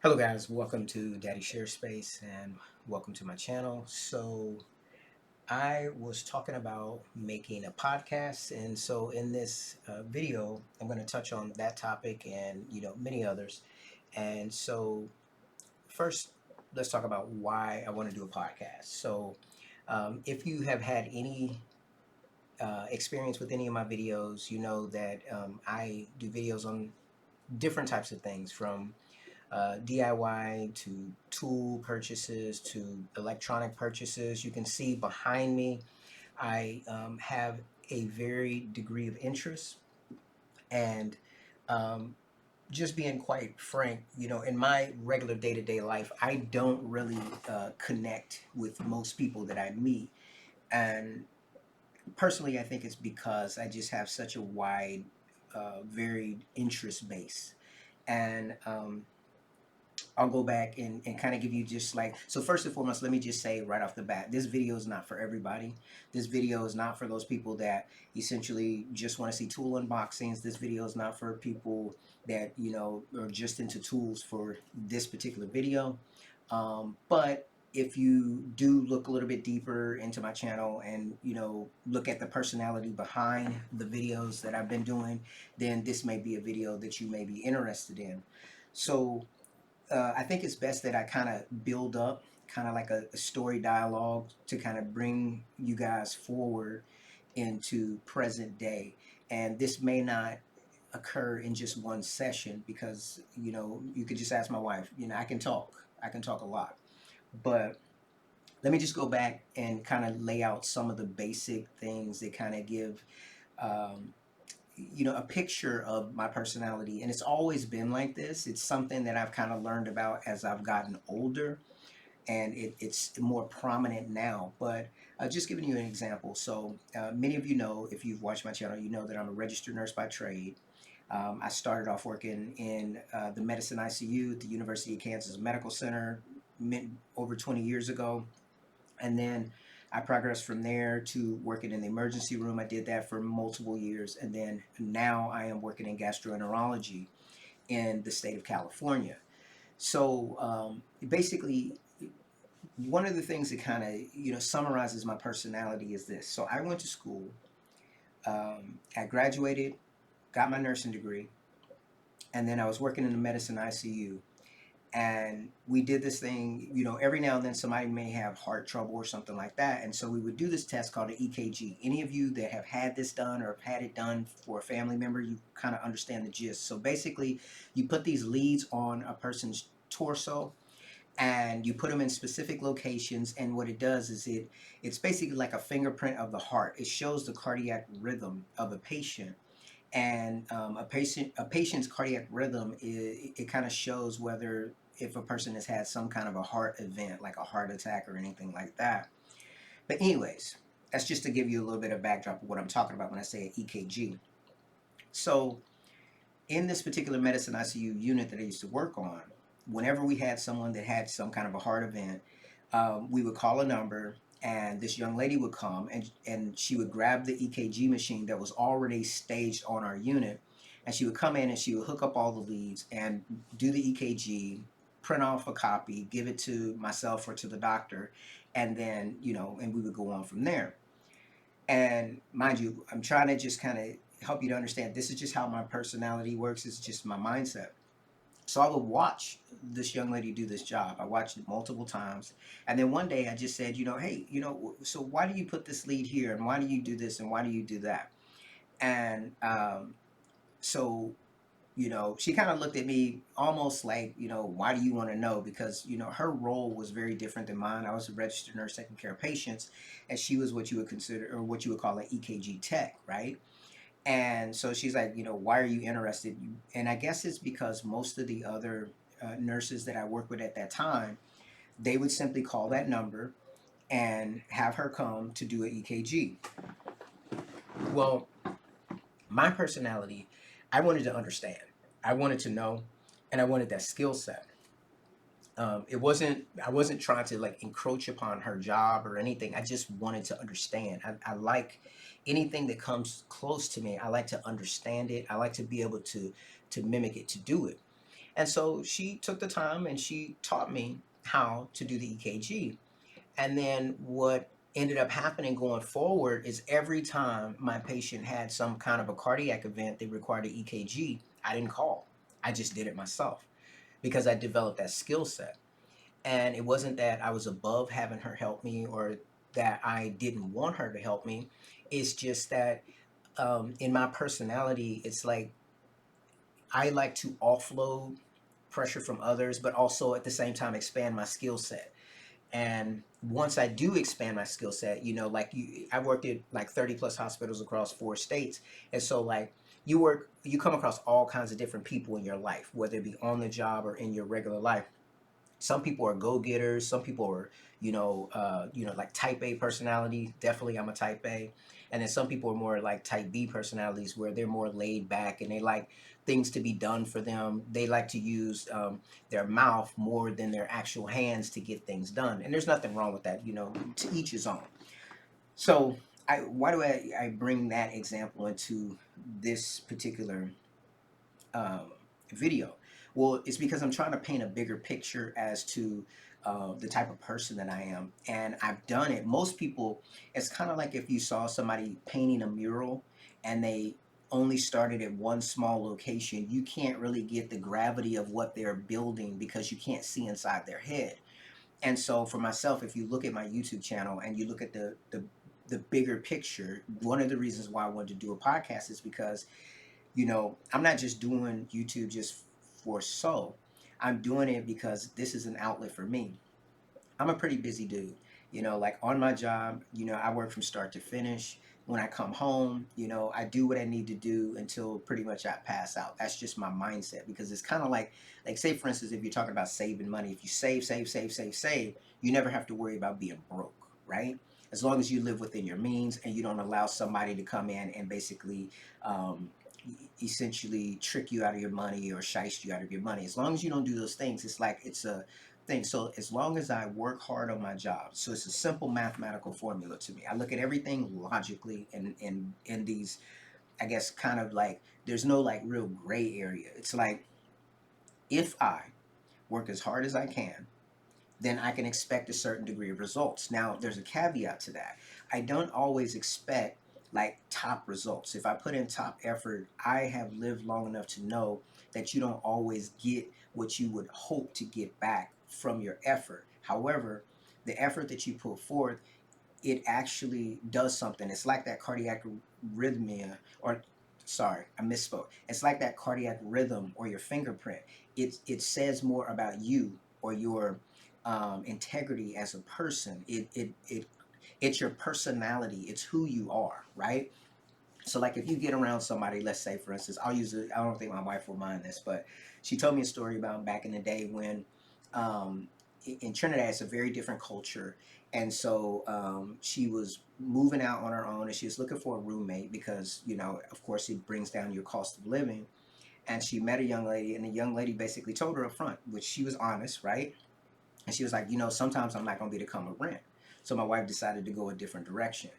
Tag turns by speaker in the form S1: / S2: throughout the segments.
S1: Hello guys, welcome to Daddy Share Space and welcome to my channel. So I was talking about making a podcast, and so in this video I'm going to touch on that topic and many others. And so first, let's talk about why I want to do a podcast. So if you have had any experience with any of my videos, you know that I do videos on different types of things, from DIY to tool purchases to electronic purchases. You can see behind me, I have a very degree of interest. And um, just being quite frank, in my regular day to day life, I don't really connect with most people that I meet. And personally, I think it's because I just have such a wide, varied interest base. And I'll go back and kind of give you just like, so first and foremost, let me just say right off the bat, this video is not for everybody. This video is not for those people that essentially just want to see tool unboxings. This video is not for people that, are just into tools for this particular video. But if you do look a little bit deeper into my channel and, look at the personality behind the videos that I've been doing, then this may be a video that you may be interested in. So, I think it's best that I kind of build up kind of like a story dialogue to kind of bring you guys forward into present day. And this may not occur in just one session because, you could just ask my wife, I can talk a lot. But let me just go back and kind of lay out some of the basic things that kind of give um, a picture of my personality. And it's always been like this. It's something that I've kind of learned about as I've gotten older, and it's more prominent now. But just giving you an example. So many of you know, if you've watched my channel, you know that I'm a registered nurse by trade. I started off working in the medicine ICU at the University of Kansas Medical Center over 20 years ago. And then I progressed from there to working in the emergency room. I did that for multiple years. And then now I am working in gastroenterology in the state of California. So basically, one of the things that kind of, summarizes my personality is this. So I went to school, I graduated, got my nursing degree, and then I was working in the medicine ICU. And we did this thing, every now and then somebody may have heart trouble or something like that, and so we would do this test called an EKG. Any of you that have had this done or have had it done for a family member, you kind of understand the gist. So basically, you put these leads on a person's torso and you put them in specific locations, and what it does is it's basically like a fingerprint of the heart. It shows the cardiac rhythm of a patient. And a patient's cardiac rhythm, it kind of shows whether, if a person has had some kind of a heart event like a heart attack or anything like that. But anyways, that's just to give you a little bit of backdrop of what I'm talking about when I say EKG. So in this particular medicine ICU unit that I used to work on, whenever we had someone that had some kind of a heart event, we would call a number, and this young lady would come, and she would grab the EKG machine that was already staged on our unit, and she would come in and she would hook up all the leads and do the EKG, print off a copy, give it to myself or to the doctor, and then, and we would go on from there. And mind you, I'm trying to just kind of help you to understand this is just how my personality works. It's just my mindset. So I would watch this young lady do this job. I watched it multiple times. And then one day I just said, hey, so why do you put this lead here? And why do you do this? And why do you do that? And so, she kind of looked at me almost like, why do you want to know? Because, her role was very different than mine. I was a registered nurse taking care of patients, and she was what you would consider, or what you would call an EKG tech, right? And so she's like, why are you interested? And I guess it's because most of the other nurses that I worked with at that time, they would simply call that number and have her come to do an EKG. Well, my personality, I wanted to understand. I wanted to know, and I wanted that skill set. I wasn't trying to like encroach upon her job or anything. I just wanted to understand. I like anything that comes close to me. I like to understand it. I like to be able to mimic it, to do it. And so she took the time and she taught me how to do the EKG. And then what ended up happening going forward is every time my patient had some kind of a cardiac event that required an EKG, I didn't call. I just did it myself because I developed that skill set. And it wasn't that I was above having her help me or that I didn't want her to help me. It's just that in my personality, it's like I like to offload pressure from others, but also at the same time expand my skill set. And once I do expand my skill set, like I worked at like 30 plus hospitals across 4 states. And so like you come across all kinds of different people in your life, whether it be on the job or in your regular life. Some people are go-getters, some people are like type A personality. Definitely I'm a type A. And then some people are more like type B personalities where they're more laid back and they like things to be done for them. They like to use their mouth more than their actual hands to get things done, and there's nothing wrong with that. To each his own. So why do I bring that example into this particular um, video? Well, it's because I'm trying to paint a bigger picture as to the type of person that I am. And I've done it. Most people, it's kind of like if you saw somebody painting a mural and they only started at one small location, you can't really get the gravity of what they're building because you can't see inside their head. And so for myself, if you look at my YouTube channel and you look at the bigger picture, one of the reasons why I wanted to do a podcast is because I'm not just doing YouTube just for so. I'm doing it because this is an outlet for me. I'm a pretty busy dude. Like on my job, I work from start to finish. When I come home, I do what I need to do until pretty much I pass out. That's just my mindset because it's kind of like say for instance, if you're talking about saving money, if you save, save, save, save, save, you never have to worry about being broke, right? As long as you live within your means and you don't allow somebody to come in and basically um, essentially trick you out of your money or shiest you out of your money. As long as you don't do those things, it's like it's a thing. So as long as I work hard on my job, so it's a simple mathematical formula to me. I look at everything logically and in these, I guess, kind of like there's no like real gray area. It's like if I work as hard as I can, then I can expect a certain degree of results. Now, there's a caveat to that. I don't always expect like top results. If I put in top effort, I have lived long enough to know that you don't always get what you would hope to get back from your effort. However, the effort that you put forth, it actually does something. It's like that cardiac rhythmia, or sorry, I misspoke. It's like that cardiac rhythm or your fingerprint. It says more about you or your integrity as a person. It's your personality. It's who you are, right? So like if you get around somebody, let's say for instance, I'll use it. I don't think my wife will mind this, but she told me a story about back in the day when um, in Trinidad it's a very different culture, and so she was moving out on her own and she was looking for a roommate because of course it brings down your cost of living. And she met a young lady, and the young lady basically told her up front, which she was honest, right? And she was like, sometimes I'm not going to be able to come to rent. So my wife decided to go a different direction.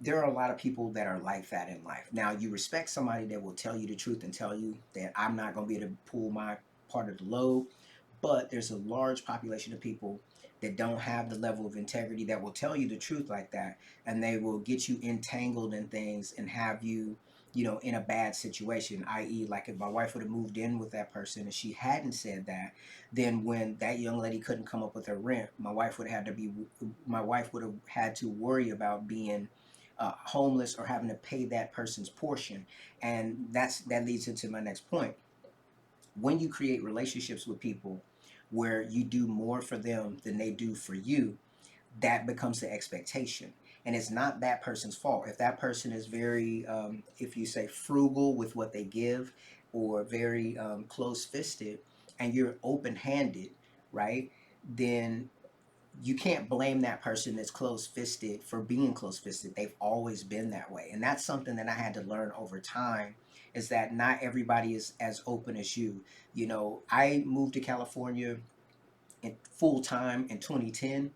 S1: There are a lot of people that are like that in life. Now, you respect somebody that will tell you the truth and tell you that I'm not going to be able to pull my part of the load, but there's a large population of people that don't have the level of integrity that will tell you the truth like that, and they will get you entangled in things and have you in a bad situation, i.e. like if my wife would have moved in with that person and she hadn't said that, then when that young lady couldn't come up with her rent, my wife would have had to worry about being homeless or having to pay that person's portion. And that leads into my next point. When you create relationships with people where you do more for them than they do for you, that becomes the expectation. And it's not that person's fault. If that person is very, if you say frugal with what they give, or very close fisted, and you're open handed, right? Then you can't blame that person that's close fisted for being close fisted. They've always been that way. And that's something that I had to learn over time, is that not everybody is as open as you. I moved to California in full time in 2010,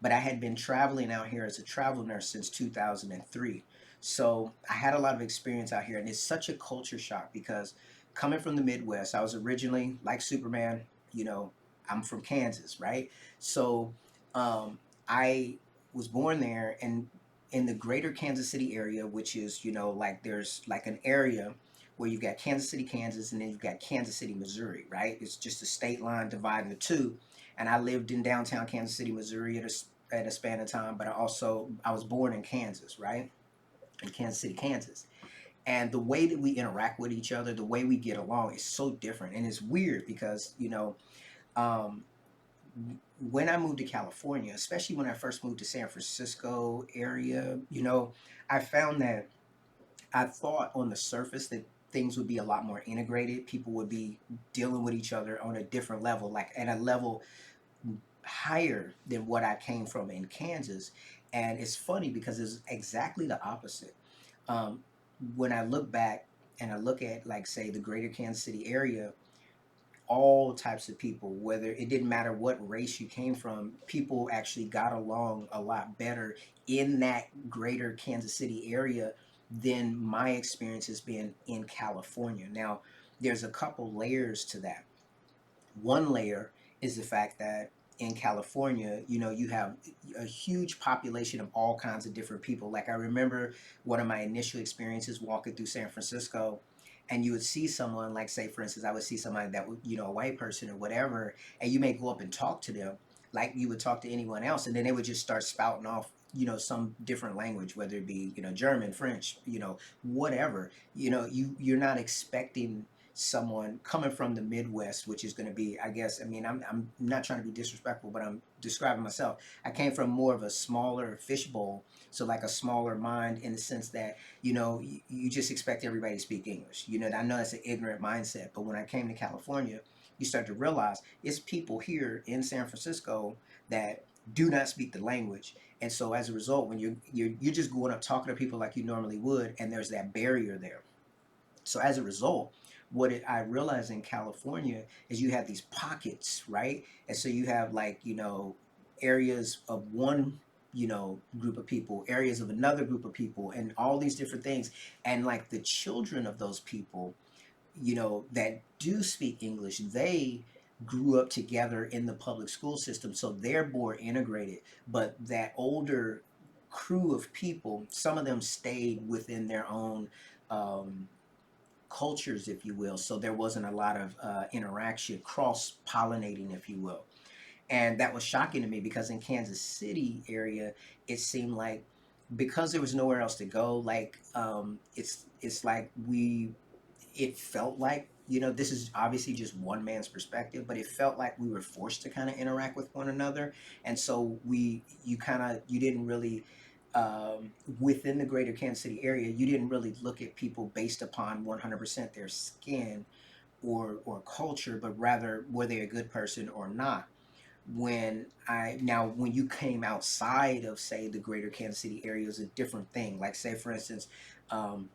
S1: but I had been traveling out here as a travel nurse since 2003. So I had a lot of experience out here, and it's such a culture shock because coming from the Midwest, I was originally like Superman. You know, I'm from Kansas, right? So um, I was born there, and in the greater Kansas City area, which is, like there's like an area where you've got Kansas City, Kansas, and then you've got Kansas City, Missouri, right? It's just a state line dividing the two. And I lived in downtown Kansas City, Missouri at a span of time, but I was born in Kansas, right? In Kansas City, Kansas. And the way that we interact with each other, the way we get along is so different. And it's weird because, um, when I moved to California, especially when I first moved to San Francisco area, I found that I thought on the surface that things would be a lot more integrated. People would be dealing with each other on a different level, like at a level higher than what I came from in Kansas. And it's funny because it's exactly the opposite. Um, when I look back and I look at, like, say, the greater Kansas City area, all types of people, whether it didn't matter what race you came from, people actually got along a lot better in that greater Kansas City area than my experience has been in California. Now, there's a couple layers to that. One layer is the fact that in California, you have a huge population of all kinds of different people. Like, I remember one of my initial experiences walking through San Francisco, and you would see someone, like, say, for instance, I would see somebody that would, a white person or whatever, and you may go up and talk to them like you would talk to anyone else, and then they would just start spouting off, some different language, whether it be, German, French, whatever. You're not expecting someone coming from the Midwest, which is going to be, I guess, I mean, I'm not trying to be disrespectful, but I'm describing myself. I came from more of a smaller fishbowl, so like a smaller mind in the sense that, you just expect everybody to speak English. I know that's an ignorant mindset, but when I came to California, you start to realize it's people here in San Francisco that do not speak the language. And so as a result, when you're just going up talking to people like you normally would, and there's that barrier there. So as a result, I realized in California is you have these pockets, right? And so you have, like, areas of one, group of people, areas of another group of people, and all these different things. And like the children of those people, that do speak English, they grew up together in the public school system, so they're more integrated. But that older crew of people, some of them stayed within their own um, cultures, if you will. So there wasn't a lot of interaction, cross pollinating, if you will. And that was shocking to me because in Kansas City area, it seemed like because there was nowhere else to go, like it's like it felt like, this is obviously just one man's perspective, but it felt like we were forced to kind of interact with one another. And so you didn't really, um, within the greater Kansas City area, you didn't really look at people based upon 100% their skin or culture, but rather were they a good person or not. When you came outside of, say, the greater Kansas City area, is a different thing. Like, say, for instance, um,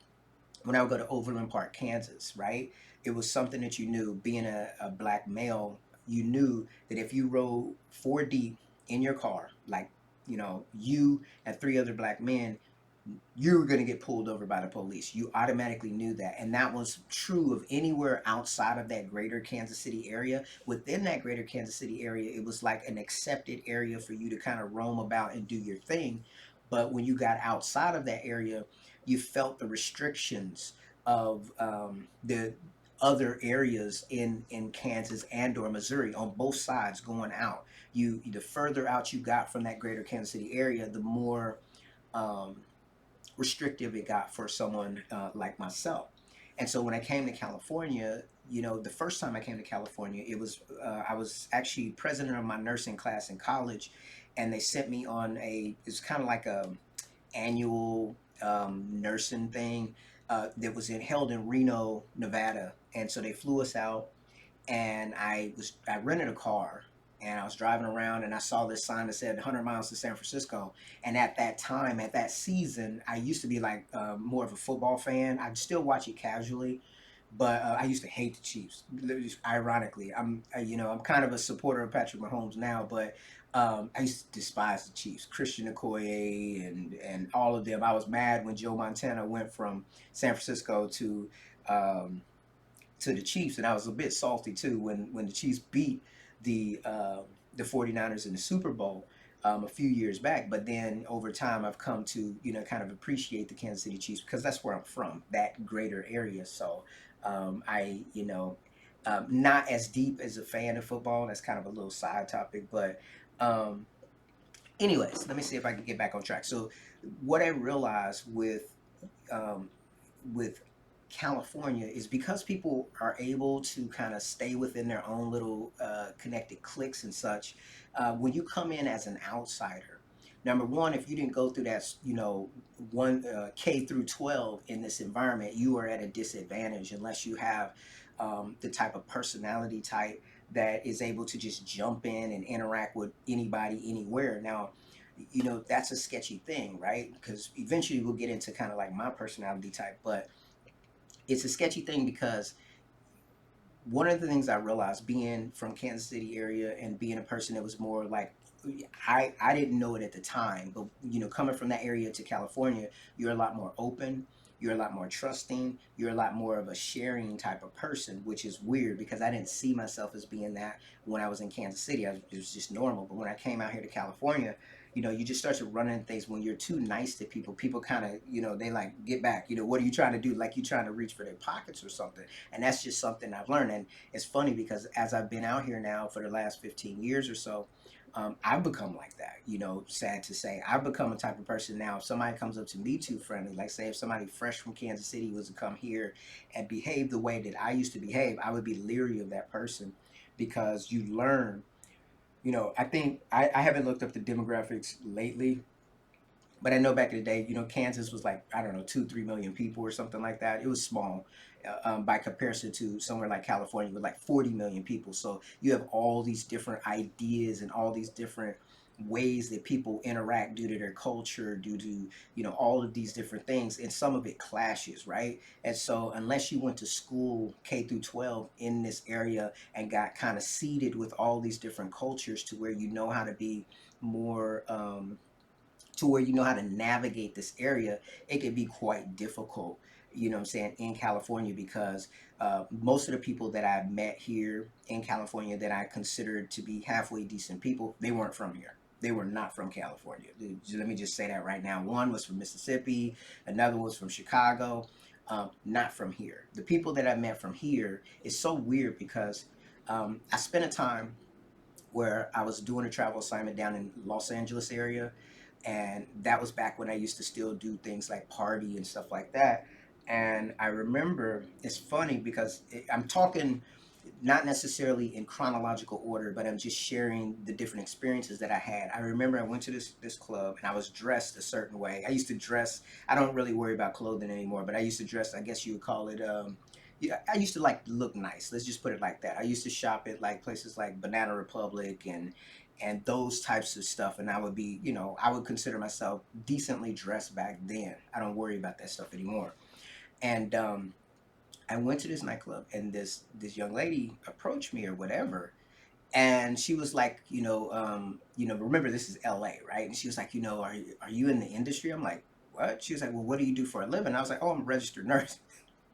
S1: when I would go to Overland Park, Kansas, right? It was something that you knew, being a black male, you knew that if you rode four deep in your car, like, you and three other black men, you were going to get pulled over by the police. You automatically knew that. And that was true of anywhere outside of that greater Kansas City area. Within that greater Kansas City area, it was like an accepted area for you to kind of roam about and do your thing. But when you got outside of that area, you felt the restrictions of the other areas in Kansas and or Missouri on both sides going out. The further out you got from that greater Kansas City area, the more um, restrictive it got for someone like myself. And so when I came to California, the first time I came to California, I was actually president of my nursing class in college, and they sent me on it's kind of like a annual nursing thing that was held in Reno, Nevada. And so they flew us out, and I rented a car, and I was driving around, and I saw this sign that said 100 miles to San Francisco. And at that time, at that season, I used to be like more of a football fan. I'd still watch it casually, but I used to hate the Chiefs. Ironically, I'm kind of a supporter of Patrick Mahomes now, but I used to despise the Chiefs, Christian Okoye and all of them. I was mad when Joe Montana went from San Francisco to um, to the Chiefs, and I was a bit salty too when the Chiefs beat the 49ers in the Super Bowl a few years back. But then over time, I've come to kind of appreciate the Kansas City Chiefs because that's where I'm from, that greater area. So I not as deep as a fan of football. That's kind of a little side topic, but um, anyways, let me see if I can get back on track. So what I realized um, with California is because people are able to kind of stay within their own little connected cliques and such. When you come in as an outsider, number one, if you didn't go through that, one K through 12 in this environment, you are at a disadvantage unless you have the type of personality type that is able to just jump in and interact with anybody anywhere. Now, that's a sketchy thing, right? Because eventually we'll get into kind of like my personality type, but it's a sketchy thing because one of the things I realized being from Kansas City area and being a person that was more like I didn't know it at the time, but coming from that area to California, you're a lot more open, you're a lot more trusting, you're a lot more of a sharing type of person, which is weird because I didn't see myself as being that when I was in Kansas City. It was just normal, but when I came out here to California, you just start to run into things when you're too nice to people. People kind of, they like get back. What are you trying to do? Like you trying to reach for their pockets or something. And that's just something I've learned. And it's funny because as I've been out here now for the last 15 years or so, I've become like that. Sad to say, I've become a type of person now. If somebody comes up to me too friendly, like say if somebody fresh from Kansas City was to come here and behave the way that I used to behave, I would be leery of that person because you learn. I think I haven't looked up the demographics lately, but I know back in the day, Kansas was like, I don't know, 2, 3 million people or something like that. It was small by comparison to somewhere like California with like 40 million people. So you have all these different ideas and all these different ways that people interact due to their culture, due to, all of these different things. And some of it clashes, right? And so unless you went to school K through 12 in this area and got kind of seeded with all these different cultures to where you know how to be more, to where you know how to navigate this area, it can be quite difficult, what I'm saying, in California because most of the people that I met here in California that I considered to be halfway decent people, they weren't from here. They were not from California. Let me just say that right now. One was from Mississippi, another was from Chicago, not from here. The people that I met from here is so weird because I spent a time where I was doing a travel assignment down in Los Angeles area, and that was back when I used to still do things like party and stuff like that. And I remember it's funny because I'm talking not necessarily in chronological order, but I'm just sharing the different experiences that I had. I remember I went to this club and I was dressed a certain way. I used to dress. I don't really worry about clothing anymore, but I used to dress. I guess you would call it. Yeah, I used to like look nice. Let's just put it like that. I used to shop at like places like Banana Republic and those types of stuff. And I would be, I would consider myself decently dressed back then. I don't worry about that stuff anymore. And I went to this nightclub and this young lady approached me or whatever, and she was like, remember this is L.A., right? And she was like, are you in the industry? I'm like, what? She was like, well, what do you do for a living? I was like, oh, I'm a registered nurse.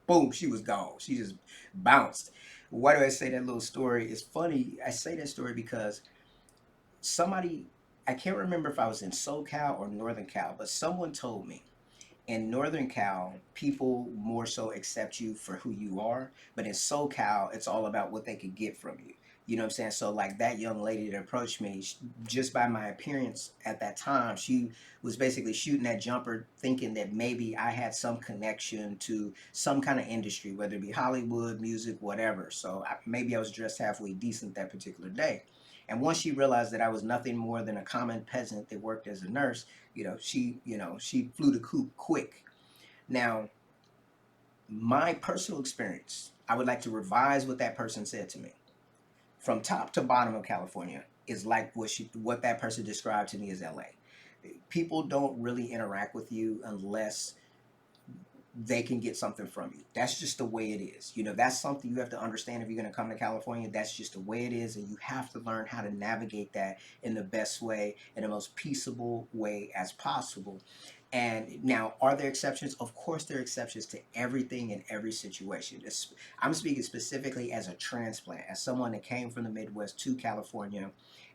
S1: Boom, she was gone. She just bounced. Why do I say that little story? It's funny. I say that story because somebody, I can't remember if I was in SoCal or Northern Cal, but someone told me in Northern Cal, people more so accept you for who you are, but in SoCal, it's all about what they could get from you. You know what I'm saying? So, like that young lady that approached me, just by my appearance at that time, she was basically shooting that jumper, thinking that maybe I had some connection to some kind of industry, whether it be Hollywood, music, whatever. So, maybe I was dressed halfway decent that particular day. And once she realized that I was nothing more than a common peasant that worked as a nurse, she flew the coop quick. Now, my personal experience, I would like to revise what that person said to me. From top to bottom of California is like what that person described to me as LA. People don't really interact with you unless they can get something from you. That's just the way it is. That's something you have to understand if you're going to come to California. That's just the way it is, and you have to learn how to navigate that in the best way, in the most peaceable way as possible. And now, are there exceptions? Of course, there are exceptions to everything in every situation. I'm speaking specifically as a transplant, as someone that came from the Midwest to California,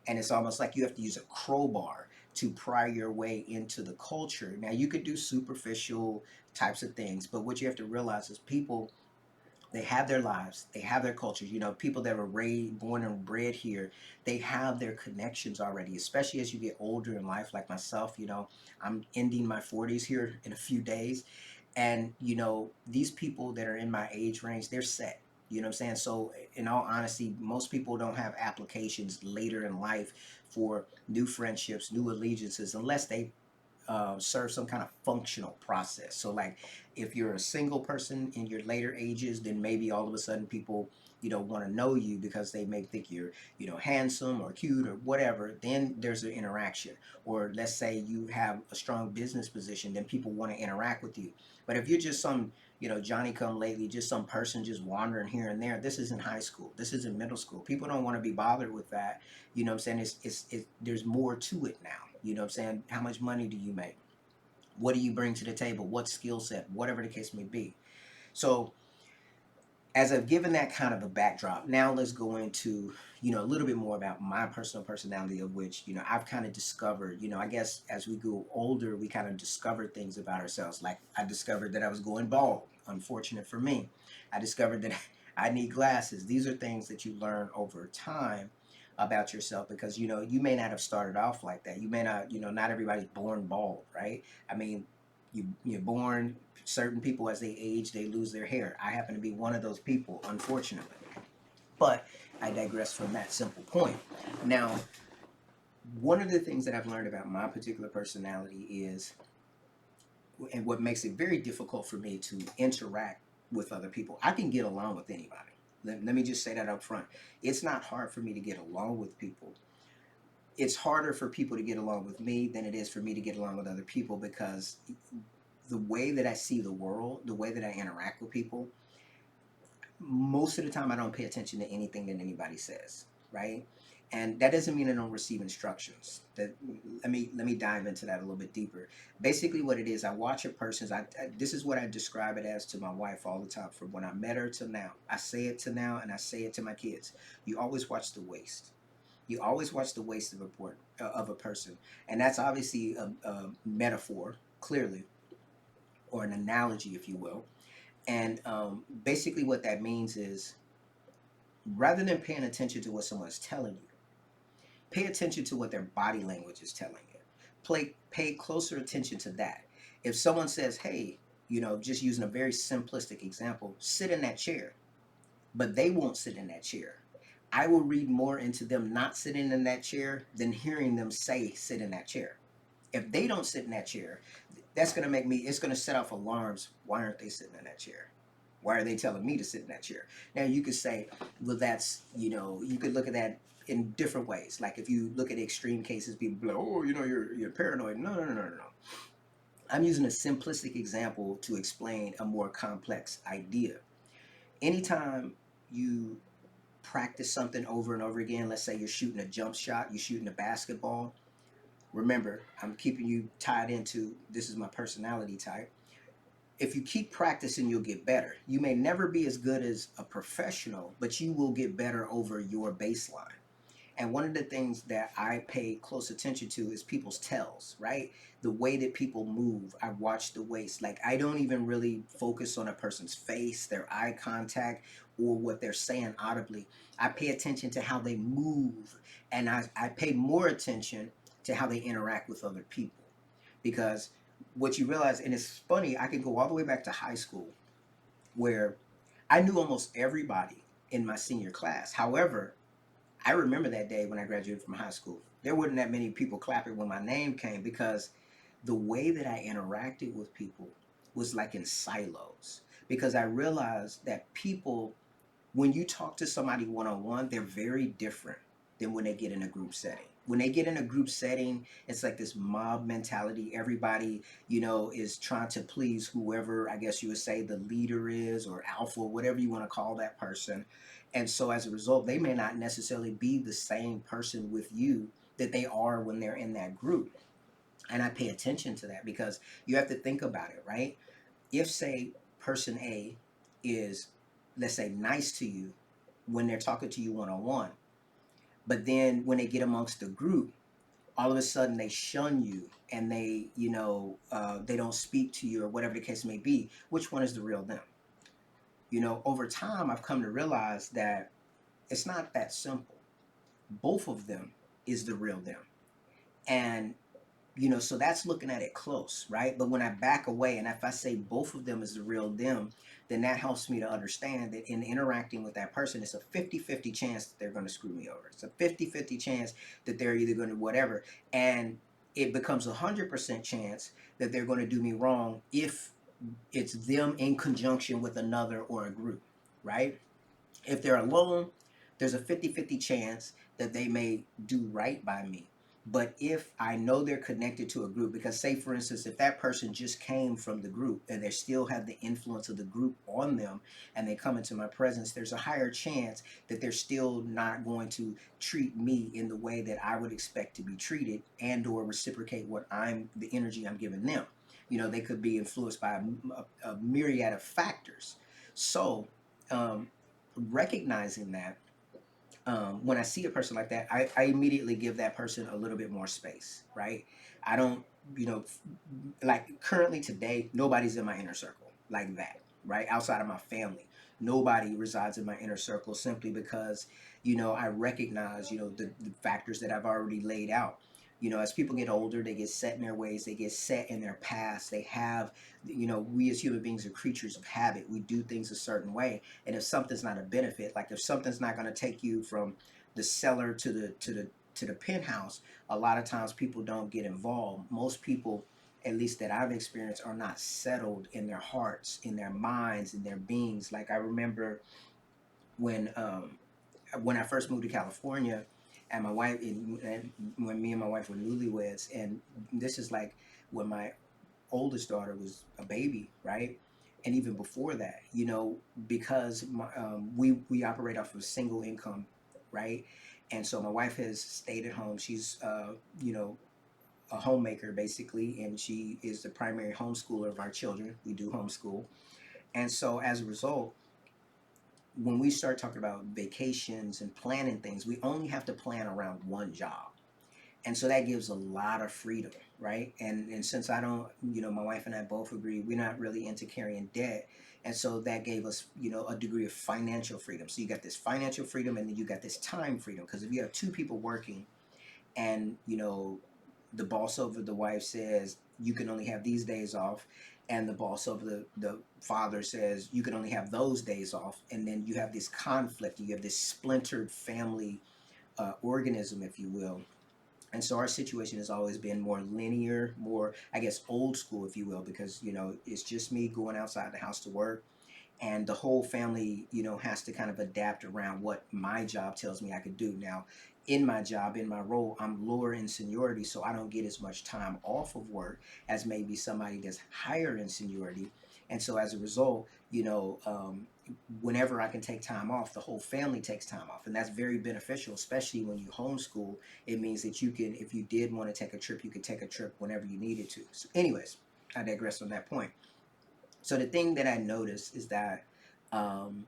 S1: and it's almost like you have to use a crowbar to pry your way into the culture. Now, you could do superficial types of things, but what you have to realize is people, they have their lives, they have their cultures. You know, people that were raised, born and bred here, they have their connections already, especially as you get older in life, like myself. You know, I'm ending my 40s here in a few days. And, you know, these people that are in my age range, they're set. You know what I'm saying? So, in all honesty, most people don't have applications later in life for new friendships, new allegiances, unless they serve some kind of functional process. So, like, if you're a single person in your later ages, then maybe all of a sudden people, you know, want to know you because they may think you're, you know, handsome or cute or whatever. Then there's an interaction. Or let's say you have a strong business position, then people want to interact with you. But if you're just some, you know, Johnny come lately, just some person just wandering here and there, this isn't high school. This isn't middle school. People don't want to be bothered with that. You know what I'm saying? There's more to it now. You know what I'm saying? How much money do you make? What do you bring to the table? What skill set? Whatever the case may be. So, as I've given that kind of a backdrop, now let's go into, you know, a little bit more about my personal personality, of which, you know, I've kind of discovered. You know, I guess as we grew older, we kind of discovered things about ourselves. Like, I discovered that I was going bald. Unfortunate for me. I discovered that I need glasses. These are things that you learn over time about yourself, because, you know, you may not have started off like that. You may not, you know, not everybody's born bald, right? I mean, you're born, certain people, as they age, they lose their hair. I happen to be one of those people, unfortunately. But I digress from that simple point. Now, one of the things that I've learned about my particular personality is, and what makes it very difficult for me to interact with other people, I can get along with anybody. Let me just say that up front. It's not hard for me to get along with people. It's harder for people to get along with me than it is for me to get along with other people, because the way that I see the world, the way that I interact with people, most of the time I don't pay attention to anything that anybody says, right? And that doesn't mean I don't receive instructions. That let me dive into that a little bit deeper. Basically, what it is, I watch a person's. This is what I describe it as to my wife all the time. From when I met her to now, I say it to now, and I say it to my kids. You always watch the waist. You always watch the waist of a person, and that's obviously a metaphor, clearly, or an analogy, if you will. And basically, what that means is, rather than paying attention to what someone's telling you, pay attention to what their body language is telling you. Pay closer attention to that. If someone says, hey, you know, just using a very simplistic example, sit in that chair, but they won't sit in that chair, I will read more into them not sitting in that chair than hearing them say, sit in that chair. If they don't sit in that chair, that's going to make me, it's going to set off alarms. Why aren't they sitting in that chair? Why are they telling me to sit in that chair? Now, you could say, well, that's, you know, you could look at that in different ways. Like, if you look at extreme cases, people be like, oh, you know, you're paranoid. No, no, no, no, no. I'm using a simplistic example to explain a more complex idea. Anytime you practice something over and over again, let's say you're shooting a jump shot, you're shooting a basketball. Remember, I'm keeping you tied into, this is my personality type. If you keep practicing, you'll get better. You may never be as good as a professional, but you will get better over your baseline. And one of the things that I pay close attention to is people's tells, right? The way that people move. I watch the waist. Like, I don't even really focus on a person's face, their eye contact, or what they're saying audibly. I pay attention to how they move. And I pay more attention to how they interact with other people. Because what you realize, and it's funny, I can go all the way back to high school, where I knew almost everybody in my senior class. However, I remember that day when I graduated from high school. There weren't that many people clapping when my name came, because the way that I interacted with people was like in silos. Because I realized that people, when you talk to somebody one on one, they're very different than when they get in a group setting. When they get in a group setting, it's like this mob mentality. Everybody, you know, is trying to please whoever, I guess you would say, the leader is, or alpha, whatever you want to call that person. And so as a result, they may not necessarily be the same person with you that they are when they're in that group. And I pay attention to that because you have to think about it, right? If, say, person A is, let's say, nice to you when they're talking to you one on one, but then when they get amongst the group, all of a sudden they shun you and they, they don't speak to you or whatever the case may be. Which one is the real them? Over time, I've come to realize that it's not that simple. Both of them is the real them. And so that's looking at it close, right? But when I back away and if I say both of them is the real them, then that helps me to understand that in interacting with that person, it's a 50-50 chance that they're going to screw me over. It's a 50-50 chance that they're either going to whatever. And it becomes a 100% chance that they're going to do me wrong if it's them in conjunction with another or a group, right? If they're alone, there's a 50-50 chance that they may do right by me. But if I know they're connected to a group, because say for instance, if that person just came from the group and they still have the influence of the group on them and they come into my presence, there's a higher chance that they're still not going to treat me in the way that I would expect to be treated and or reciprocate the energy I'm giving them. They could be influenced by a myriad of factors. So, um, recognizing that, when I see a person like that, I immediately give that person a little bit more space, right? I don't, you know, like currently today, nobody's in my inner circle like that, right? Outside of my family, nobody resides in my inner circle simply because, I recognize, the factors that I've already laid out. As people get older, they get set in their ways, they get set in their past. They have, we as human beings are creatures of habit. We do things a certain way. And if something's not a benefit, like if something's not going to take you from the cellar to the penthouse, a lot of times people don't get involved. Most people, at least that I've experienced, are not settled in their hearts, in their minds, in their beings. Like I remember when when I first moved to California, and my wife, and when me and my wife were newlyweds, and this is like when my oldest daughter was a baby, right? And even before that, because we operate off of single income, right? And so my wife has stayed at home. She's you know a homemaker basically, and she is the primary homeschooler of our children. We do homeschool, and so as a result, when we start talking about vacations and planning things, we only have to plan around one job. And so that gives a lot of freedom, right? And since I don't, my wife and I both agree we're not really into carrying debt, and so that gave us, a degree of financial freedom. So you got this financial freedom, and then you got this time freedom. Because if you have two people working, and the boss over the wife says you can only have these days off, and the boss over the father says you can only have those days off, and then you have this conflict, you have this splintered family organism, if you will. And so our situation has always been more linear, more, I guess, old school, if you will, because it's just me going outside the house to work, and the whole family, has to kind of adapt around what my job tells me I could do. Now, in my job, in my role, I'm lower in seniority, so I don't get as much time off of work as maybe somebody that's higher in seniority. And so as a result, whenever I can take time off, the whole family takes time off, and that's very beneficial, especially when you homeschool. It means that you can, if you did want to take a trip, you could take a trip whenever you needed to. So anyways, I digress on that point. So the thing that I noticed is that um,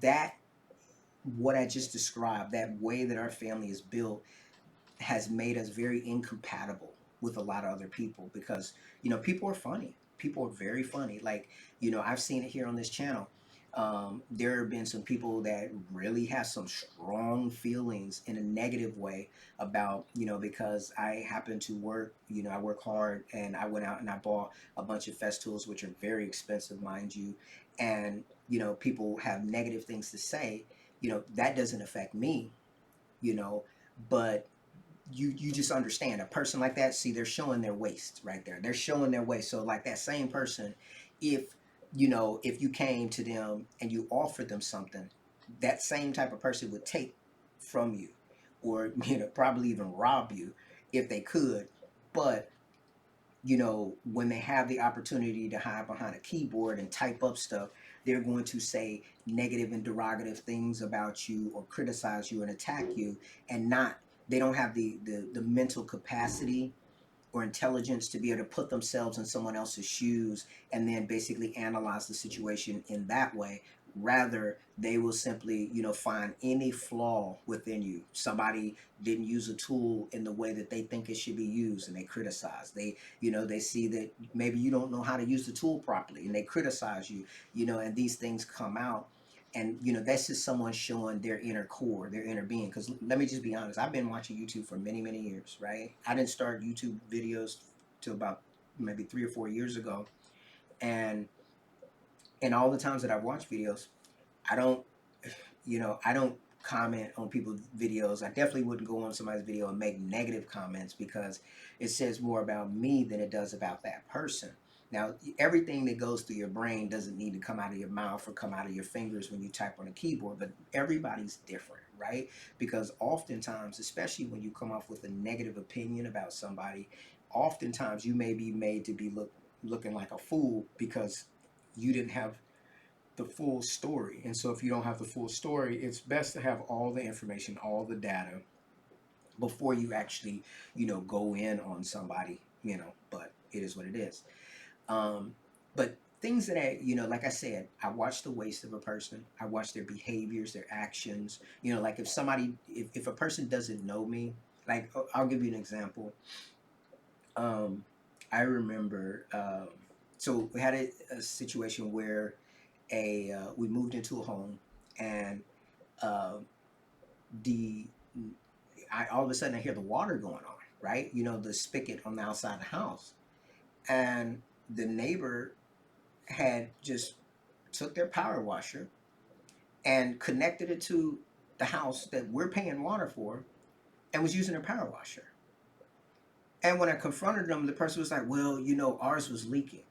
S1: that what I just described, that way that our family is built, has made us very incompatible with a lot of other people because people are funny. People are very funny. Like I've seen it here on this channel. There have been some people that really have some strong feelings in a negative way about because I happen to work. I work hard, and I went out and I bought a bunch of Festoons, which are very expensive, mind you, and people have negative things to say. That doesn't affect me. You know, but you just understand a person like that. See, they're showing their waist right there. They're showing their waist. So like that same person, if if you came to them and you offered them something, that same type of person would take from you, or probably even rob you if they could. But when they have the opportunity to hide behind a keyboard and type up stuff, they're going to say negative and derogative things about you or criticize you and attack you, and not they don't have the mental capacity or intelligence to be able to put themselves in someone else's shoes and then basically analyze the situation in that way. Rather, they will simply, find any flaw within you. Somebody didn't use a tool in the way that they think it should be used, and they criticize. They see that maybe you don't know how to use the tool properly, and they criticize you. And these things come out, and that's just someone showing their inner core, their inner being. Because let me just be honest, I've been watching YouTube for many, many years, right? I didn't start YouTube videos till about maybe 3 or 4 years ago, and in all the times that I've watched videos, I don't I don't comment on people's videos. I definitely wouldn't go on somebody's video and make negative comments, because it says more about me than it does about that person. Now, everything that goes through your brain doesn't need to come out of your mouth or come out of your fingers when you type on a keyboard, but everybody's different, right? Because oftentimes, especially when you come off with a negative opinion about somebody, oftentimes you may be made to be looking like a fool because you didn't have the full story. And so if you don't have the full story, it's best to have all the information, all the data before you actually, go in on somebody, but it is what it is. But things that like I said, I watch the waste of a person. I watch their behaviors, their actions. Like if a person doesn't know me, like I'll give you an example. Um, I remember, so we had a situation where we moved into a home, and uh, the I all of a sudden I hear the water going on, right? The spigot on the outside of the house, and the neighbor had just took their power washer and connected it to the house that we're paying water for, and was using their power washer. And when I confronted them, the person was like, "Well, ours was leaking."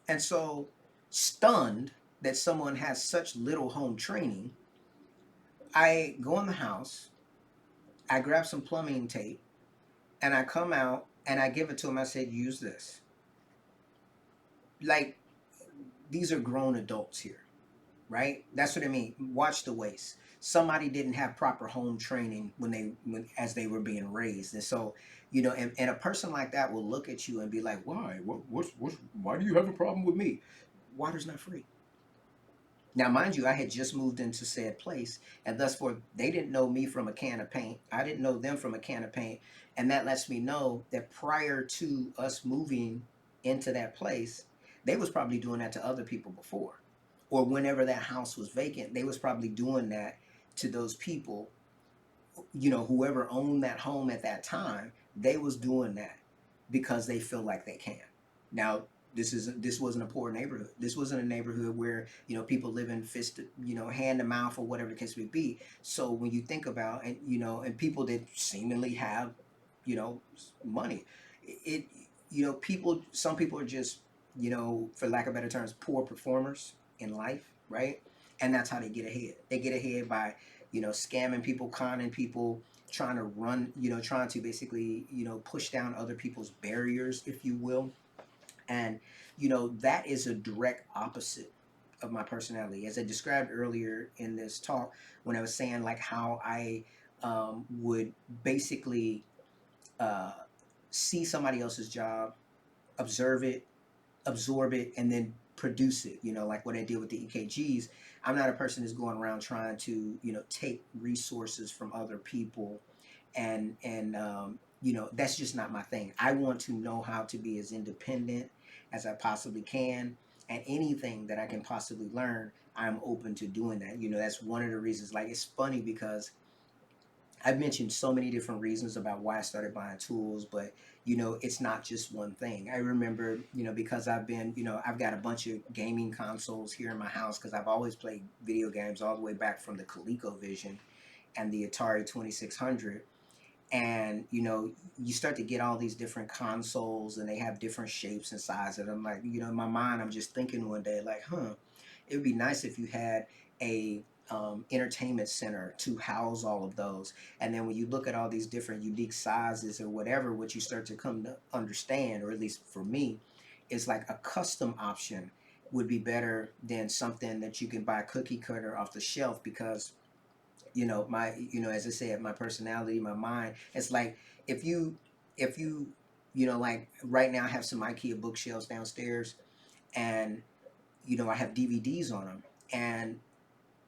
S1: And so, stunned that someone has such little home training, I go in the house, I grab some plumbing tape, and I come out and I give it to him. I said, "Use this." Like, these are grown adults here, right? That's what I mean. Watch the waste. Somebody didn't have proper home training as they were being raised, and so and a person like that will look at you and be like, "Why? Why do you have a problem with me?" Water's not free. Now, mind you, I had just moved into said place, and thus for they didn't know me from a can of paint. I didn't know them from a can of paint, and that lets me know that prior to us moving into that place, they was probably doing that to other people before, or whenever that house was vacant, they was probably doing that to those people. Whoever owned that home at that time, they was doing that because they feel like they can. Now, this wasn't a poor neighborhood. This wasn't a neighborhood where people live in fist, hand to mouth, or whatever the case may be. So when you think about, and people that seemingly have you know money, it people, some people are just, for lack of better terms, poor performers in life, right? And that's how they get ahead. They get ahead by scamming people, conning people, trying to run, trying to basically, push down other people's barriers, if you will. And that is a direct opposite of my personality, as I described earlier in this talk, when I was saying like how I would basically uh, see somebody else's job, observe it, absorb it, and then produce it. Like what I did with the EKGs. I'm not a person that's going around trying to take resources from other people, and that's just not my thing. I want to know how to be as independent as I possibly can, and anything that I can possibly learn, I'm open to doing that. That's one of the reasons. Like, it's funny because I've mentioned so many different reasons about why I started buying tools, but it's not just one thing. I remember, because I've got a bunch of gaming consoles here in my house, because I've always played video games all the way back from the ColecoVision and the Atari 2600. And you start to get all these different consoles, and they have different shapes and sizes. And I'm like, in my mind, I'm just thinking one day, like, it would be nice if you had a entertainment center to house all of those. And then when you look at all these different unique sizes or whatever, what you start to come to understand, or at least for me, is like a custom option would be better than something that you can buy cookie cutter off the shelf. Because my as I said, my personality, my mind, it's like, if you if you know, like right now I have some IKEA bookshelves downstairs, and I have DVDs on them, and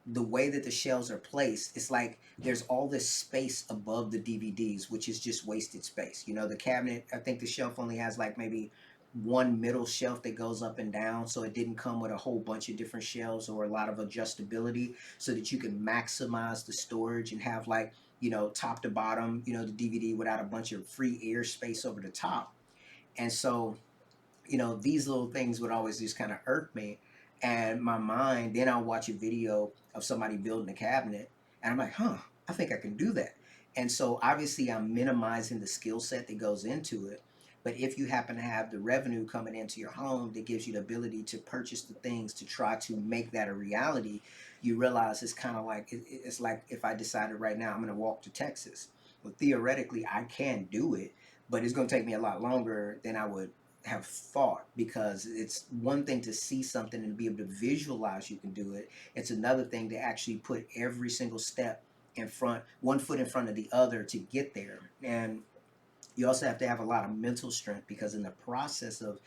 S1: the way that the shelves are placed, it's like there's all this space above the DVDs, which is just wasted space. The cabinet, I think the shelf only has like maybe one middle shelf that goes up and down, so it didn't come with a whole bunch of different shelves or a lot of adjustability so that you can maximize the storage and have like, top to bottom, the DVD without a bunch of free air space over the top. And so these little things would always just kind of irk me. And my mind, then I'll watch a video of somebody building a cabinet, and I'm like, huh, I think I can do that. And so obviously, I'm minimizing the skill set that goes into it. But if you happen to have the revenue coming into your home that gives you the ability to purchase the things to try to make that a reality, you realize it's kind of like it's like if I decided right now I'm going to walk to Texas. Well, theoretically, I can do it, but it's going to take me a lot longer than I would have thought, because it's one thing to see something and be able to visualize you can do it. It's another thing to actually put every single step in front, one foot in front of the other to get there. And you also have to have a lot of mental strength, because in the process of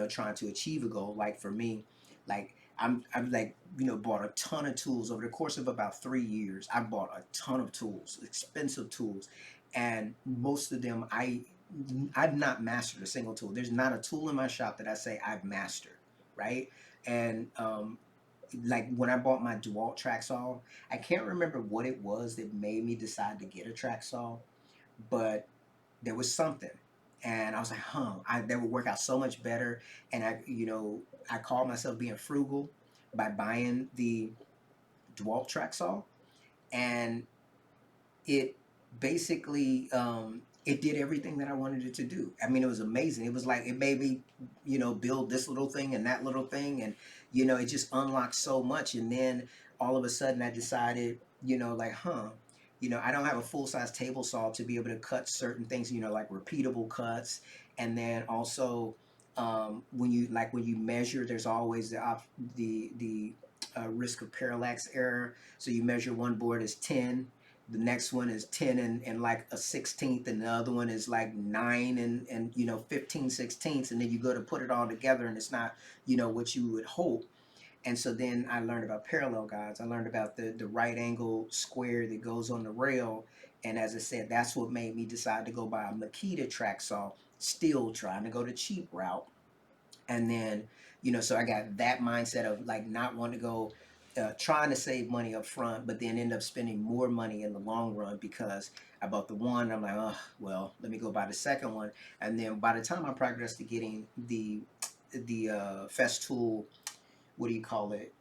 S1: trying to achieve a goal, like for me, like I'm like bought a ton of tools over the course of about 3 years. I bought a ton of tools, expensive tools, and most of them I've not mastered a single tool. There's not a tool in my shop that I say I've mastered, right? And like when I bought my DeWalt track saw, I can't remember what it was that made me decide to get a track saw, but there was something, and I was like, huh, that would work out so much better. And I called myself being frugal by buying the DeWalt track saw, and it basically it did everything that I wanted it to do. I mean, it was amazing. It was like it made me, build this little thing and that little thing, and it just unlocked so much. And then all of a sudden, I decided, like, huh, I don't have a full size table saw to be able to cut certain things, like repeatable cuts, and then also. When you measure, there's always the risk of parallax error. So you measure one board as 10, the next one is 10 and like a 16th, and the other one is like 9 and 15 sixteenths, and then you go to put it all together and it's not what you would hope. And so then I learned about parallel guides. I learned about the right angle square that goes on the rail. And as I said, that's what made me decide to go buy a Makita track saw, still trying to go the cheap route. And then so I got that mindset of like not wanting to go trying to save money up front, but then end up spending more money in the long run, because I bought the one, I'm like, oh well, let me go buy the second one. And then by the time I progressed to getting the Festool, what do you call it,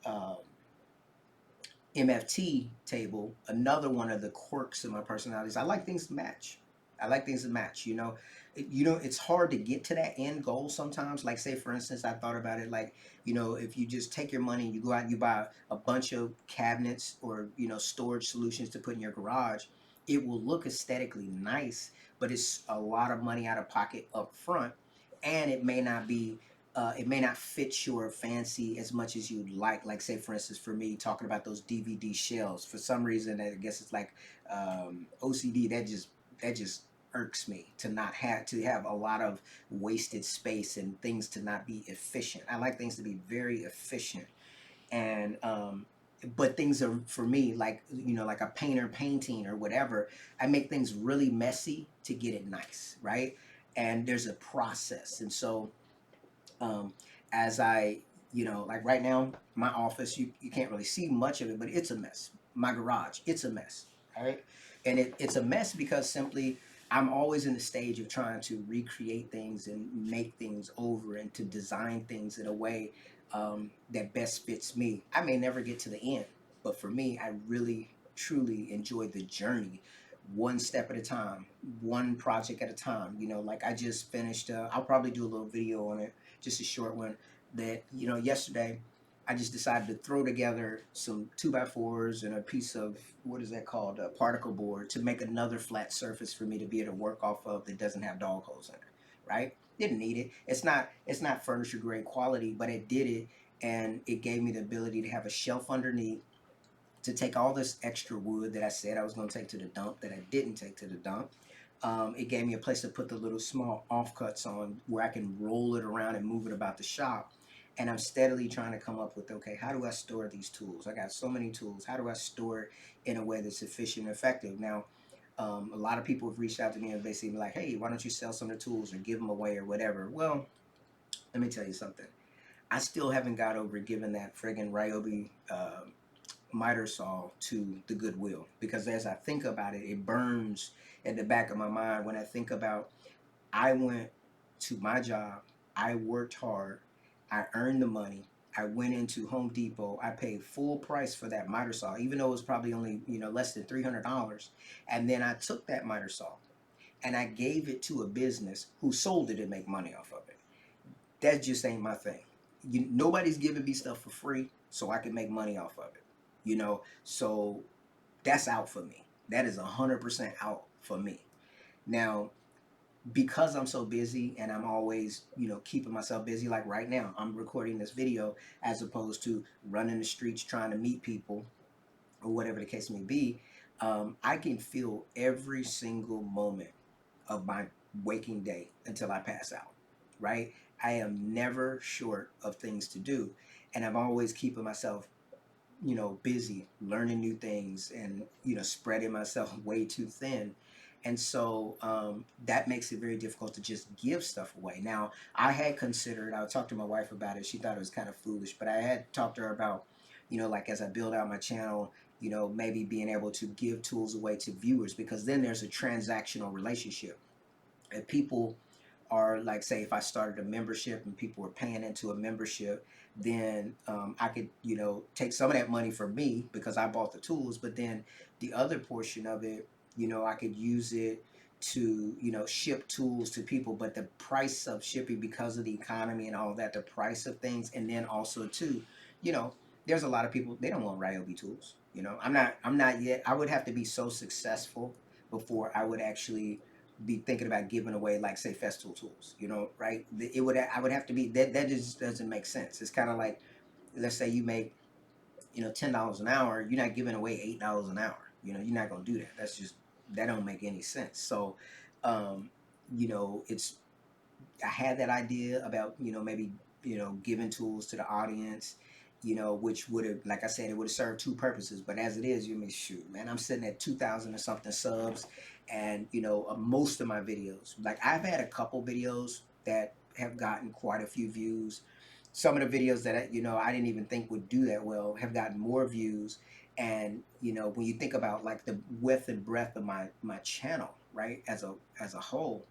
S1: MFT table, another one of the quirks of my personalities. I like things to match. I like things to match. It's hard to get to that end goal sometimes. Like, say for instance, I thought about it like, if you just take your money and you go out and you buy a bunch of cabinets or storage solutions to put in your garage, it will look aesthetically nice, but it's a lot of money out of pocket up front, and it may not fit your fancy as much as you'd like. Like, say for instance, for me, talking about those DVD shelves, for some reason, I guess it's like OCD. That just irks me to not have a lot of wasted space and things to not be efficient. I like things to be very efficient, and but things are, for me, like like a painter painting or whatever. I make things really messy to get it nice, right? And there's a process, and so um, as I, like right now, my office, you can't really see much of it, but it's a mess. My garage, it's a mess, right? And it's a mess because simply I'm always in the stage of trying to recreate things and make things over and to design things in a way that best fits me. I may never get to the end, but for me, I really, truly enjoy the journey, one step at a time, one project at a time. Like I just finished, I'll probably do a little video on it, just a short one, that yesterday I just decided to throw together some 2x4s and a piece of, what is that called, a particle board, to make another flat surface for me to be able to work off of that doesn't have dog holes in it, right? Didn't need it. It's not furniture grade quality, but it did it, and it gave me the ability to have a shelf underneath to take all this extra wood that I said I was going to take to the dump that I didn't take to the dump, It gave me a place to put the little small offcuts on where I can roll it around and move it about the shop. And I'm steadily trying to come up with, okay, how do I store these tools? I got so many tools. How do I store it in a way that's efficient and effective? Now, a lot of people have reached out to me and basically been like, hey, why don't you sell some of the tools or give them away or whatever? Well, let me tell you something. I still haven't got over giving that friggin' Ryobi miter saw to the Goodwill, because as I think about it, it burns at the back of my mind when I think about I went to my job, I worked hard, I earned the money. I went into Home Depot. I paid full price for that miter saw, even though it was probably only less than $300. And then I took that miter saw and I gave it to a business who sold it and make money off of it. That just ain't my thing. Nobody's giving me stuff for free, so I can make money off of it. So that's out for me. That is 100% out for me. Now, because I'm so busy and I'm always, keeping myself busy, like right now, I'm recording this video as opposed to running the streets trying to meet people or whatever the case may be. I can feel every single moment of my waking day until I pass out, right? I am never short of things to do. And I'm always keeping myself busy learning new things and spreading myself way too thin. And so that makes it very difficult to just give stuff away. Now, I had considered, I talked to my wife about it. She thought it was kind of foolish, but I had talked to her about, like as I build out my channel, maybe being able to give tools away to viewers, because then there's a transactional relationship. If people are like, say, if I started a membership and people were paying into a membership, then I could take some of that money for me because I bought the tools, but then the other portion of it, I could use it to ship tools to people. But the price of shipping, because of the economy and all that, the price of things, and then also too, you know there's a lot of people, they don't want Ryobi tools. I'm not yet. I would have to be so successful before I would actually be thinking about giving away, like, say, Festool tools, right? I would have to be that. That just doesn't make sense. It's kind of like, let's say you make $10 an hour, you're not giving away $8 an hour. You're not gonna do that. That don't make any sense. So um it's I had that idea about maybe giving tools to the audience, which would have, like I said, it would have served two purposes. But as it is, you may shoot, man, I'm sitting at 2,000 or something subs, and most of my videos, like I've had a couple videos that have gotten quite a few views. Some of the videos that I didn't even think would do that well have gotten more views. And when you think about like the width and breadth of my channel, right, as a whole,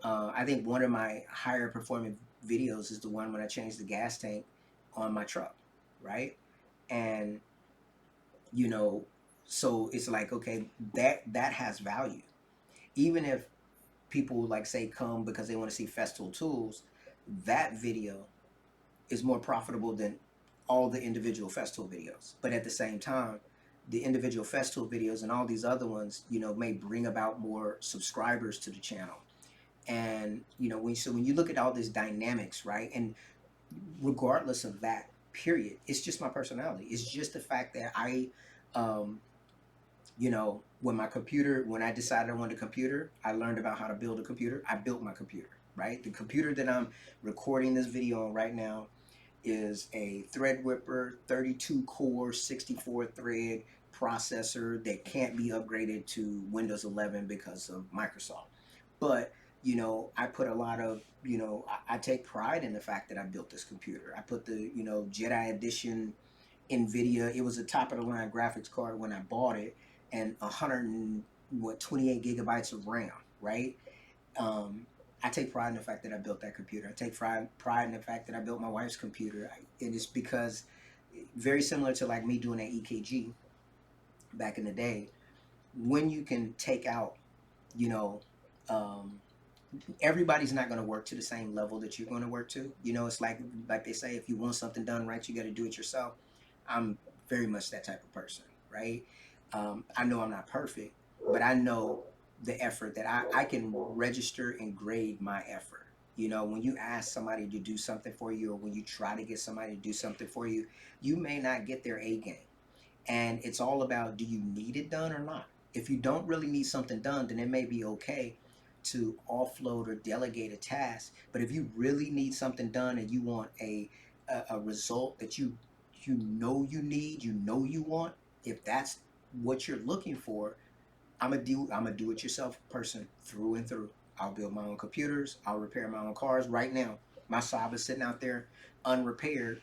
S1: I think one of my higher performing videos is the one when I changed the gas tank on my truck, right? And you know, so it's like, okay, that has value. Even if people, like, say, come because they want to see Festool tools, that video is more profitable than all the individual Festool videos. But at the same time, the individual Festool videos and all these other ones, may bring about more subscribers to the channel. And when you look at all these dynamics, right, and regardless of that, period, it's just my personality. It's just the fact that um when I decided I wanted a computer, I learned about how to build a computer. I built my computer, right? The computer that I'm recording this video on right now is a Threadripper 32 core 64 thread processor that can't be upgraded to Windows 11 because of Microsoft. But I put a lot of, I take pride in the fact that I built this computer. I put the Jedi Edition NVIDIA. It was a top of the line graphics card when I bought it, and 28 gigabytes of RAM, right? um, I take pride in the fact that I built that computer. I take pride in the fact that I built my wife's computer. And it's because, very similar to like me doing that EKG back in the day, when you can take out, you know, um, everybody's not going to work to the same level that you're going to work to. It's like they say, if you want something done right, you got to do it yourself. I'm very much that type of person, right? I know I'm not perfect, but I know the effort that I can register and grade my effort. When you ask somebody to do something for you, or when you try to get somebody to do something for you, you may not get their A game. And it's all about, do you need it done or not? If you don't really need something done, then it may be okay to offload or delegate a task. But if you really need something done and you want a result that you know you need, you know you want, if that's what you're looking for, I'm a do it yourself person through and through. I'll build my own computers. I'll repair my own cars. Right now, my Saab is sitting out there unrepaired,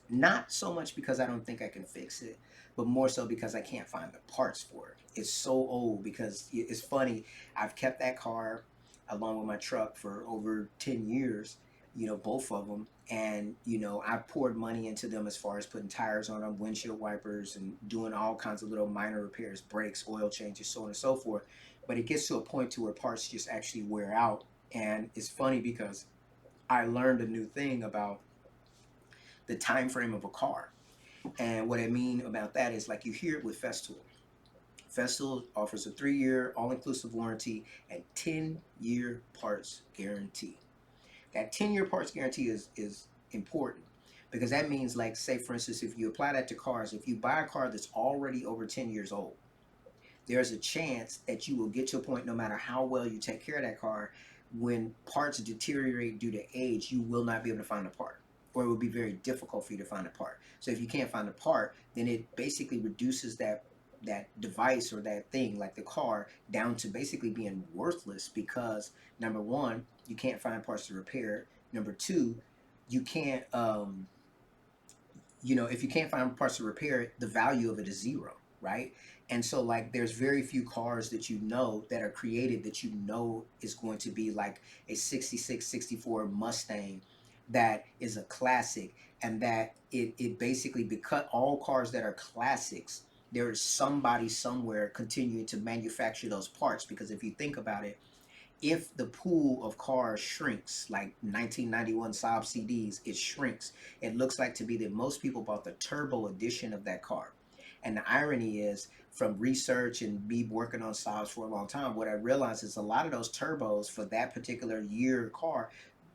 S1: not so much because I don't think I can fix it, but more so because I can't find the parts for it. It's so old because it's funny. I've kept that car along with my truck for over 10 years, both of them. And, I poured money into them as far as putting tires on them, windshield wipers, and doing all kinds of little minor repairs, brakes, oil changes, so on and so forth. But it gets to a point to where parts just actually wear out. And it's funny because I learned a new thing about the time frame of a car. And what I mean about that is, like, you hear it with Festool. Festool offers a 3-year all-inclusive warranty and 10-year parts guarantee. That 10-year parts guarantee is important because that means, like, say for instance, if you apply that to cars, if you buy a car that's already over 10 years old, there's a chance that you will get to a point, no matter how well you take care of that car, when parts deteriorate due to age, you will not be able to find a part, or it will be very difficult for you to find a part. So if you can't find a part, then it basically reduces that device or that thing, like the car, down to basically being worthless because, number one, you can't find parts to repair it. Number two, you can't if you can't find parts to repair it, the value of it is zero, right? And so, like, there's very few cars that that are created that is going to be like a 66, 64 Mustang that is a classic, and that it basically, because all cars that are classics, there is somebody somewhere continuing to manufacture those parts. Because if you think about it, if the pool of cars shrinks, like 1991 Saab CDs, it shrinks. It looks like to be that most people bought the turbo edition of that car. And the irony is, from research and me working on Saabs for a long time, what I realized is a lot of those turbos for that particular year car,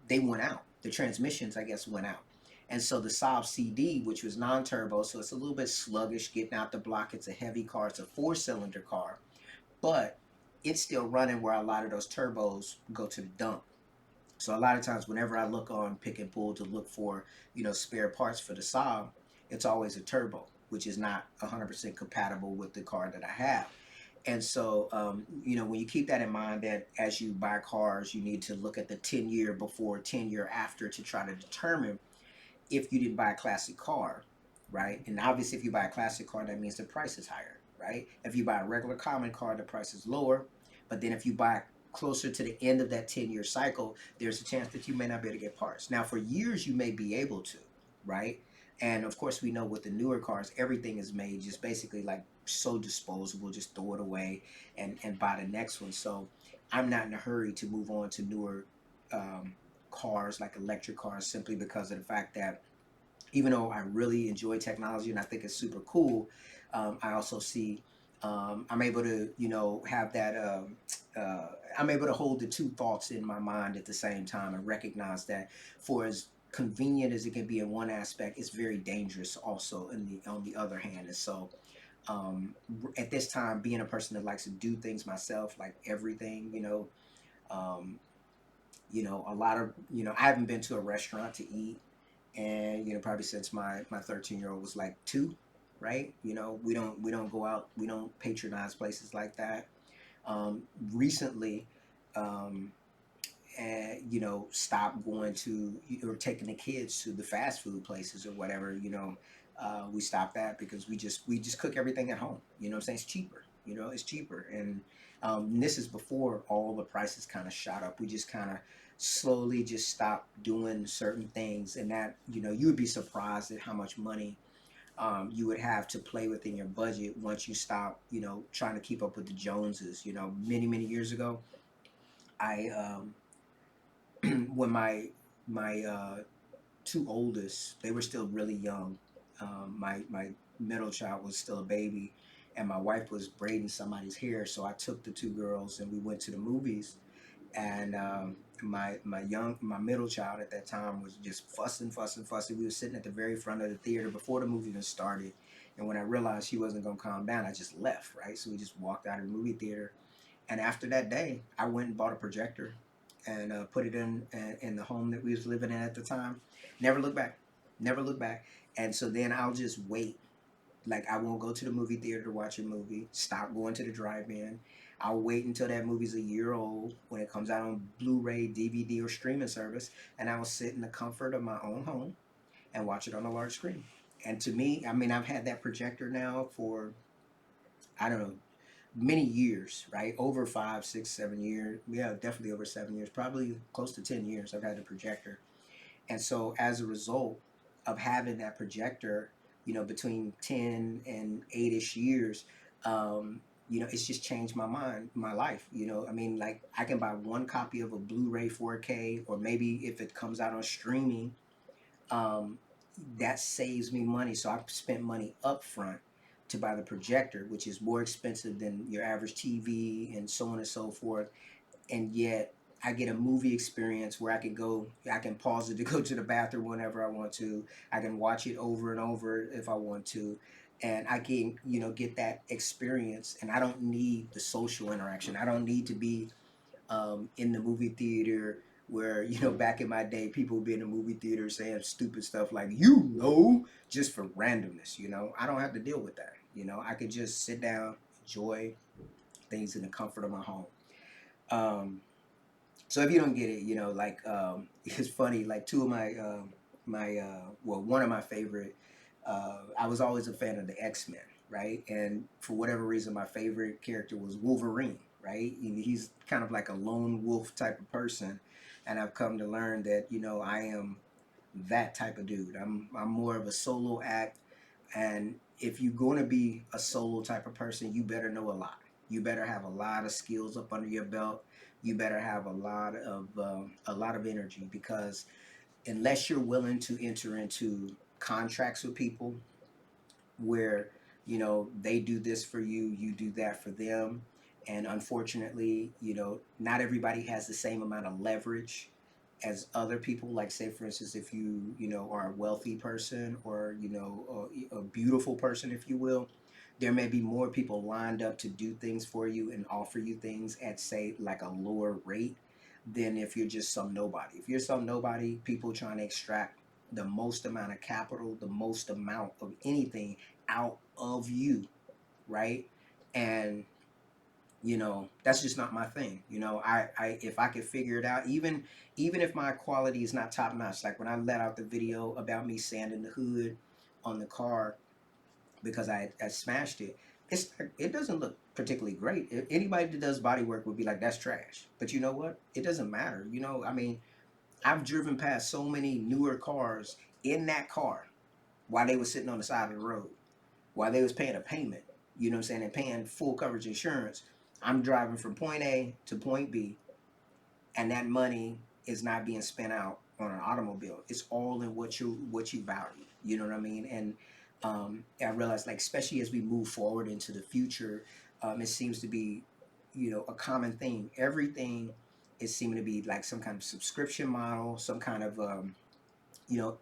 S1: they went out. The transmissions, I guess, went out. And so the Saab CD, which was non-turbo, so it's a little bit sluggish getting out the block. It's a heavy car. It's a 4-cylinder car, but it's still running where a lot of those turbos go to the dump. So a lot of times, whenever I look on Pick and Pull to look for, spare parts for the Saab, it's always a turbo, which is not 100% compatible with the car that I have. And so, when you keep that in mind, that as you buy cars, you need to look at the 10-year before, 10-year after, to try to determine if you didn't buy a classic car, right? And obviously, if you buy a classic car, that means the price is higher, right? If you buy a regular common car, the price is lower. But then if you buy closer to the end of that 10-year cycle, there's a chance that you may not be able to get parts. Now, for years, you may be able to, right? And of course, we know with the newer cars, everything is made just basically like so disposable, just throw it away and buy the next one. So I'm not in a hurry to move on to newer um, cars, like electric cars, simply because of the fact that, even though I really enjoy technology and I think it's super cool, I also see I'm able to, have that. I'm able to hold the two thoughts in my mind at the same time and recognize that, for as convenient as it can be in one aspect, it's very dangerous also in the on the other hand. And so, at this time, being a person that likes to do things myself, like everything, um, a lot of, I haven't been to a restaurant to eat, and probably since my 13-year-old was like 2, right? We don't go out, we don't patronize places like that. Recently, um, and stop going to, or taking the kids to the fast food places or whatever. We stopped that because we just cook everything at home. I'm saying? It's cheaper. It's cheaper. And this is before all the prices kind of shot up. We just kind of slowly just stopped doing certain things, and that, you would be surprised at how much money you would have to play within your budget once you stop, trying to keep up with the Joneses. Many, many years ago, I when my two oldest, they were still really young. My middle child was still a baby, and my wife was braiding somebody's hair. So I took the two girls and we went to the movies. And my middle child at that time was just fussing, fussing, fussing. We were sitting at the very front of the theater before the movie even started, And when I realized she wasn't gonna calm down, I just left, right? So we just walked out of the movie theater. And after that day, I went and bought a projector and put it in the home that we was living in at the time. Never look back, never look back. And so then I'll just wait. Like I won't go to the movie theater to watch a movie. Stop going to the drive-in. I'll wait until that movie's a year old when it comes out on Blu-ray, DVD, or streaming service, and I will sit in the comfort of my own home and watch it on a large screen. And to me, I mean, I've had that projector now for I don't know many years, right? Over 5, 6, 7 years. Yeah, definitely over 7 years. Probably close to 10 years. I've had the projector, and so as a result of having that projector, between 10 and 8-ish years, it's just changed my mind, my life. I mean, like I can buy one copy of a Blu-ray 4K, or maybe if it comes out on streaming, um, that saves me money. So I've spent money up front to buy the projector, which is more expensive than your average TV and so on and so forth. And yet I get a movie experience where I can pause it to go to the bathroom whenever I want to. I can watch it over and over if I want to. And I can, get that experience. And I don't need the social interaction. I don't need to be in the movie theater where back in my day people would be in the movie theater saying stupid stuff like just for randomness. I don't have to deal with that. I could just sit down, enjoy things in the comfort of my home. Um, so if you don't get it, it's funny. Like two of one of my favorite. I was always a fan of the X-Men, right? And for whatever reason, my favorite character was Wolverine, right? He's kind of like a lone wolf type of person, and I've come to learn that I am that type of dude. I'm more of a solo act, and if you're going to be a solo type of person, you better know a lot. You better have a lot of skills up under your belt. You better have a lot of energy, because unless you're willing to enter into contracts with people where they do this for you, you do that for them, and unfortunately, not everybody has the same amount of leverage as other people. Like, say for instance, if you are a wealthy person, or a beautiful person, if you will, there may be more people lined up to do things for you and offer you things at, say, like a lower rate than if you're just some nobody. If you're some nobody, people trying to extract the most amount of capital, the most amount of anything out of you, right? And that's just not my thing. I if I could figure it out, even if my quality is not top notch, like when I let out the video about me sanding the hood on the car because I smashed it, it doesn't look particularly great. Anybody that does body work would be like, that's trash. But you know what, it doesn't matter. I mean, I've driven past so many newer cars in that car while they were sitting on the side of the road, while they was paying a payment, what I'm saying, and paying full coverage insurance. I'm driving from point A to point B, and that money is not being spent out on an automobile. It's all in what you value. You know what I mean? And I realize, like, especially as we move forward into the future, it seems to be, a common theme. Everything is seeming to be like some kind of subscription model, some kind of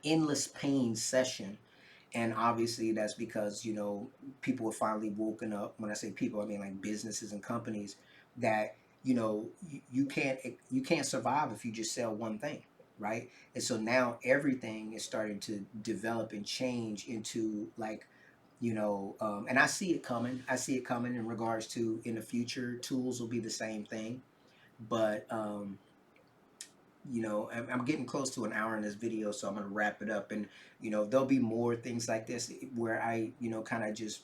S1: endless paying session. And obviously that's because people are finally woken up. When I say people, I mean like businesses and companies, that you can't survive if you just sell one thing, right? And so now everything is starting to develop and change into, like, and I see it coming. I see it coming in regards to, in the future, tools will be the same thing. But I'm getting close to an hour in this video, so I'm going to wrap it up. And there'll be more things like this where I kind of just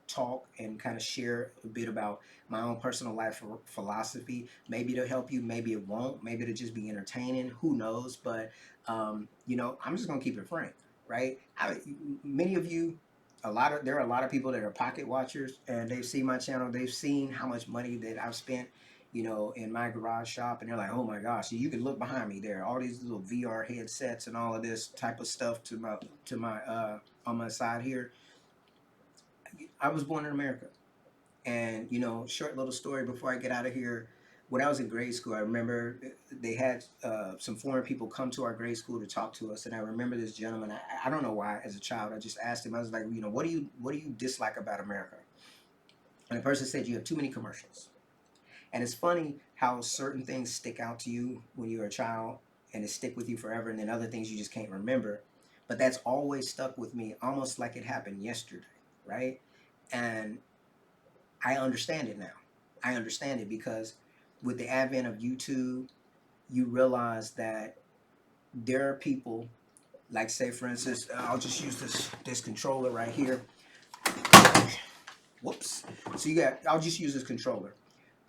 S1: talk and kind of share a bit about my own personal life philosophy. Maybe it'll help you, maybe it won't, maybe it'll just be entertaining, who knows. But I'm just going to keep it frank, right? Many of you, there are a lot of people that are pocket watchers, and they've seen my channel, they've seen how much money that I've spent in my garage shop, and they're like, "Oh my gosh!" You can look behind me. There are all these little VR headsets and all of this type of stuff to my on my side here. I was born in America, and short little story before I get out of here. when I was in grade school, I remember they had some foreign people come to our grade school to talk to us, and I remember this gentleman. I don't know why, as a child, I just asked him. I was like, you know, what do you dislike about America? And the person said, you have too many commercials. And it's funny how certain things stick out to you when you're a child, and it stick with you forever, and then other things you just can't remember. But that's always stuck with me, almost like it happened yesterday, right? And I understand it now. I understand it because with the advent of YouTube, you realize that there are people, like, say for instance, I'll just use this controller right here. Whoops. So I'll just use this controller.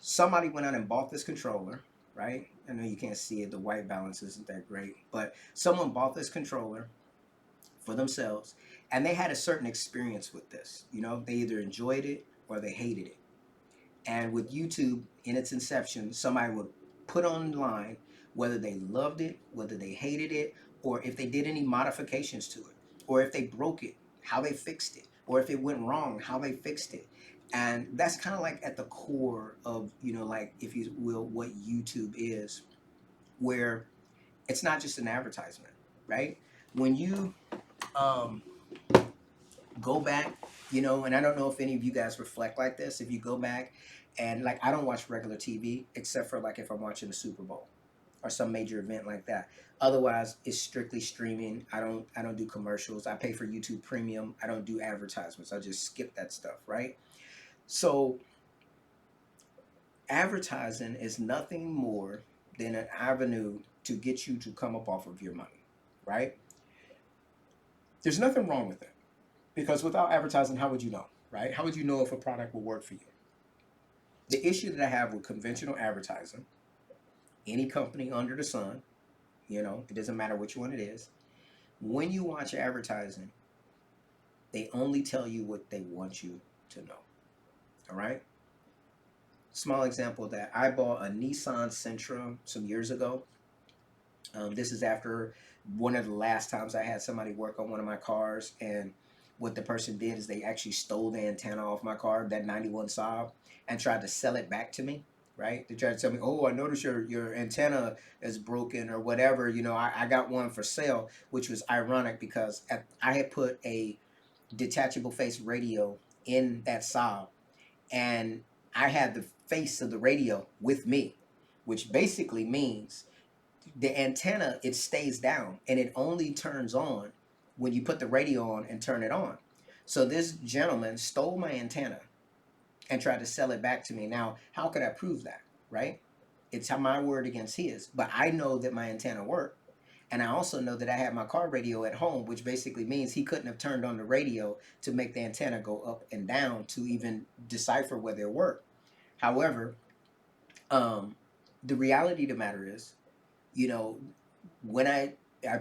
S1: Somebody went out and bought this controller, right? I know you can't see it, the white balance isn't that great, but someone bought this controller for themselves, and they had a certain experience with this. You know, they either enjoyed it or they hated it. And with YouTube, in its inception, somebody would put online whether they loved it, whether they hated it, or if they did any modifications to it, or if they broke it, how they fixed it, or if it went wrong, how they fixed it. And that's kind of like at the core of, you know, like, if you will, what YouTube is, where it's not just an advertisement, right? When you um, go back, you know, and I don't know if any of you guys reflect like this. If you go back and, like, I don't watch regular TV except for, like, if I'm watching the Super Bowl or some major event like that. Otherwise, it's strictly streaming. I don't do commercials. I pay for YouTube Premium. I don't do advertisements. I just skip that stuff, right? So advertising is nothing more than an avenue to get you to come up off of your money, right? There's nothing wrong with it. Because without advertising, how would you know, right? How would you know if a product will work for you? The issue that I have with conventional advertising, any company under the sun, you know, it doesn't matter which one it is, when you watch advertising, they only tell you what they want you to know. All right? Small example of that, I bought a Nissan Sentra some years ago. This is after one of the last times I had somebody work on one of my cars, and what the person did is they actually stole the antenna off my car, that 91 Saab, and tried to sell it back to me. Right? They tried to tell me, "Oh, I noticed your antenna is broken or whatever." You know, I got one for sale, which was ironic because I had put a detachable face radio in that Saab, and I had the face of the radio with me, which basically means the antenna, it stays down and it only turns on when you put the radio on and turn it on. So this gentleman stole my antenna and tried to sell it back to me. Now, how could I prove that, right? It's my word against his, but I know that my antenna worked. And I also know that I had my car radio at home, which basically means he couldn't have turned on the radio to make the antenna go up and down to even decipher whether it worked. However, um, the reality of the matter is, you know, when I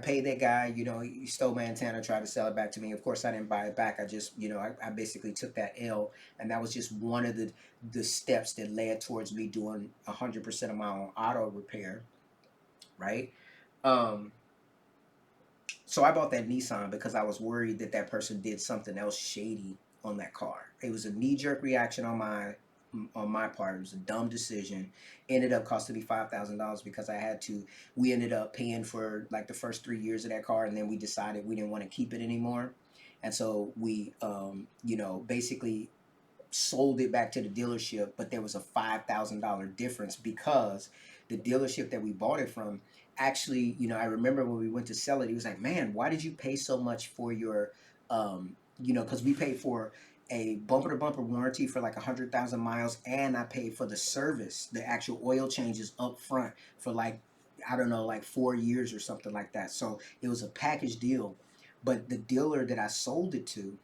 S1: paid that guy, you know, he stole my antenna, tried to sell it back to me. Of course, I didn't buy it back. I just, you know, I basically took that L, and that was just one of the steps that led towards me doing 100% of my own auto repair, right? Um, so I bought that Nissan because I was worried that that person did something else shady on that car. It was a knee jerk reaction on my part. It was a dumb decision. Ended up costing me $5,000 because I had to. We ended up paying for like the first 3 years of that car, and then we decided we didn't want to keep it anymore, and so we, you know, basically sold it back to the dealership, but there was a $5,000 difference because the dealership that we bought it from actually, you know, I remember when we went to sell it, he was like, "Man, why did you pay so much for your, you know, because we paid for a bumper to bumper warranty for like 100,000 miles, and I paid for the service, the actual oil changes up front for like, I don't know, like 4 years or something like that." So it was a package deal, but the dealer that I sold it to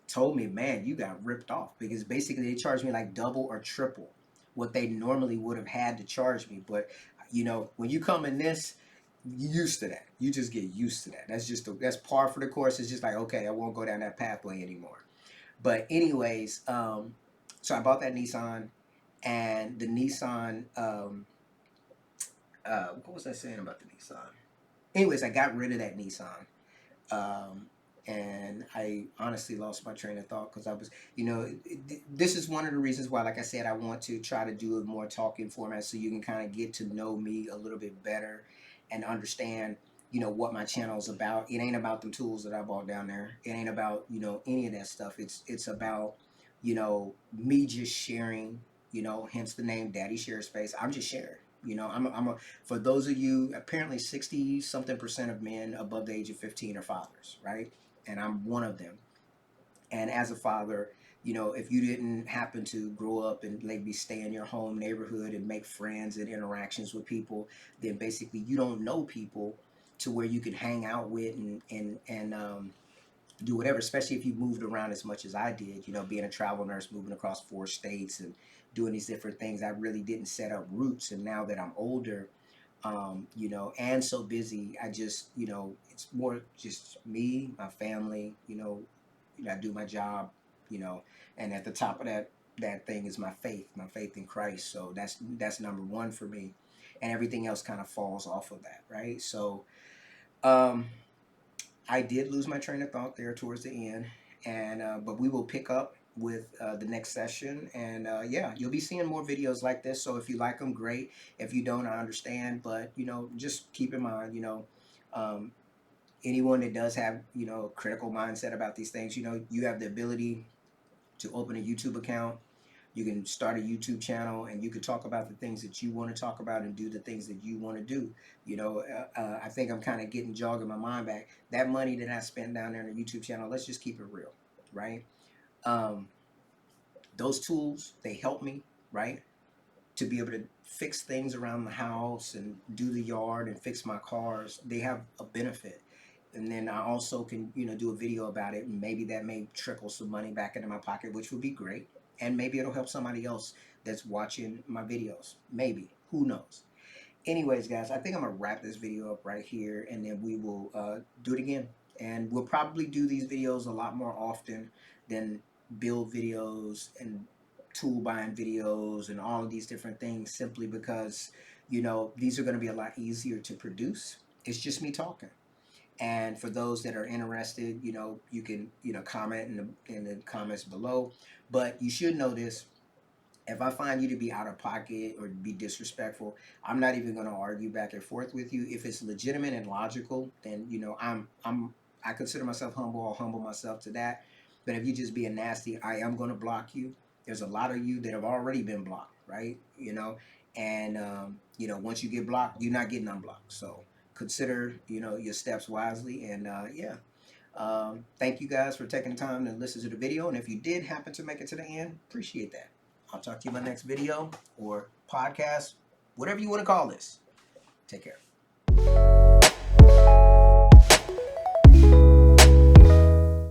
S1: told me, "Man, you got ripped off," because basically they charged me like double or triple what they normally would have had to charge me. But you know, when you come in this, you used to that. You just get used to that. That's just that's par for the course. It's just like, okay, I won't go down that pathway anymore. But anyways, so I bought that Nissan, and the Nissan. What was I saying about the Nissan? Anyways, I got rid of that Nissan, um, and I honestly lost my train of thought because I was, this is one of the reasons why, like I said, I want to try to do a more talking format so you can kind of get to know me a little bit better and understand, what my channel is about. It ain't about the tools that I bought down there. It ain't about, any of that stuff. It's about, me just sharing, hence the name Daddy Share Space. I'm just sharing. For those of you, apparently 60 something percent of men above the age of 15 are fathers, right? And I'm one of them. And as a father, if you didn't happen to grow up and maybe stay in your home neighborhood and make friends and interactions with people, then basically you don't know people to where you can hang out with and do whatever. Especially if you moved around as much as I did, being a travel nurse, moving across 4 states and doing these different things. I really didn't set up roots. And now that I'm older, and so busy, I just, it's more just me, my family, I do my job, you know, and at the top of that thing is my faith in Christ. So that's number one for me, and everything else kind of falls off of that, right? So, um, I did lose my train of thought there towards the end, and but we will pick up with the next session, and yeah, you'll be seeing more videos like this. So if you like them, great. If you don't, I understand, but just keep in mind, um, anyone that does have critical mindset about these things, you have the ability to open a YouTube account. You can start a YouTube channel, and you can talk about the things that you want to talk about and do the things that you want to do. I think I'm kind of jogging my mind back. That money that I spent down there on the YouTube channel, let's just keep it real, right? Um, those tools, they help me, right, to be able to fix things around the house and do the yard and fix my cars. They have a benefit. And then I also can, do a video about it, and maybe that may trickle some money back into my pocket, which would be great. And maybe it'll help somebody else that's watching my videos. Maybe. Who knows? Anyways, guys, I think I'm gonna wrap this video up right here, and then we will do it again. And we'll probably do these videos a lot more often than build videos and tool buying videos and all of these different things, simply because these are going to be a lot easier to produce. It's just me talking. And for those that are interested, you can comment in the comments below. But you should know this: if I find you to be out of pocket or be disrespectful, I'm not even going to argue back and forth with you. If it's legitimate and logical, then I consider myself humble. I'll humble myself to that. But if you just being nasty, I am going to block you. There's a lot of you that have already been blocked, right? And once you get blocked, you're not getting unblocked. So consider your steps wisely. And yeah. Thank you guys for taking the time to listen to the video. And if you did happen to make it to the end, appreciate that. I'll talk to you in my next video or podcast, whatever you want to call this. Take care.